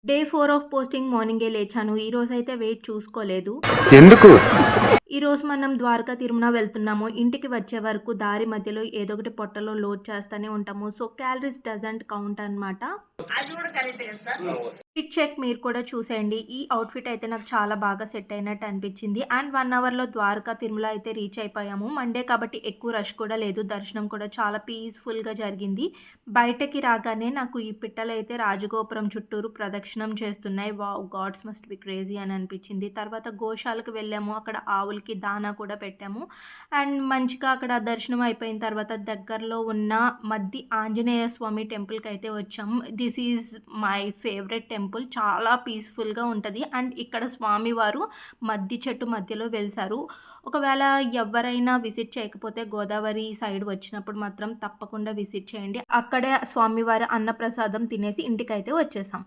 Day 4 of posting మార్నింగే లేచాను. ఈరోజైతే వెయిట్ చూసుకోలేదు. ఎందుకు? ఈరోజు మనం ద్వారకా, తిరుమల వెళ్తున్నాము. ఇంటికి వచ్చే వరకు దారి మధ్యలో ఏదో ఒకటి పొట్టలో లోడ్ చేస్తూనే ఉంటాము. సో, క్యాలరీస్ డజంట్ కౌంట్ అనమాట. ఫిట్ చెక్ మీరు కూడా చూసేయండి. ఈ అవుట్‌ఫిట్ అయితే నాకు చాలా బాగా సెట్ అయినట్టు అనిపించింది. అండ్ 1 అవర్‌లో ద్వారకా, తిరుమల అయితే రీచ్ అయిపోయాము. మండే కాబట్టి ఎక్కువ రష్ కూడా లేదు. దర్శనం కూడా చాలా పీస్‌ఫుల్‌గా జరిగింది. బయటకి రాగానే నాకు ఈ పిట్టలైతే రాజగోపురం చుట్టూరు ప్రదక్షిణం చేస్తున్నాయి. Wow! God's must be crazy అని అనిపించింది. తర్వాత గోశాలకు వెళ్ళాము. అక్కడ ఆవులకి దానా కూడా పెట్టాము. అండ్ మంచిగా అక్కడ దర్శనం అయిపోయిన తర్వాత దగ్గరలో ఉన్న మద్ది ఆంజనేయ స్వామి టెంపుల్‌కైతే వచ్చాము. This is my favourite temple. చాలా పీస్‌ఫుల్‌గా ఉంటది. అండ్ ఇక్కడ స్వామివారు మద్ది చెట్టు మధ్యలో వెలిసారు. ఒకవేళ ఎవ్వరైనా విజిట్ చేయకపోతే గోదావరి సైడ్ వచ్చినప్పుడు మాత్రం తప్పకుండా విజిట్ చేయండి. అక్కడే స్వామివారి అన్నప్రసాదం తినేసి ఇంటికైతే వచ్చేసాం.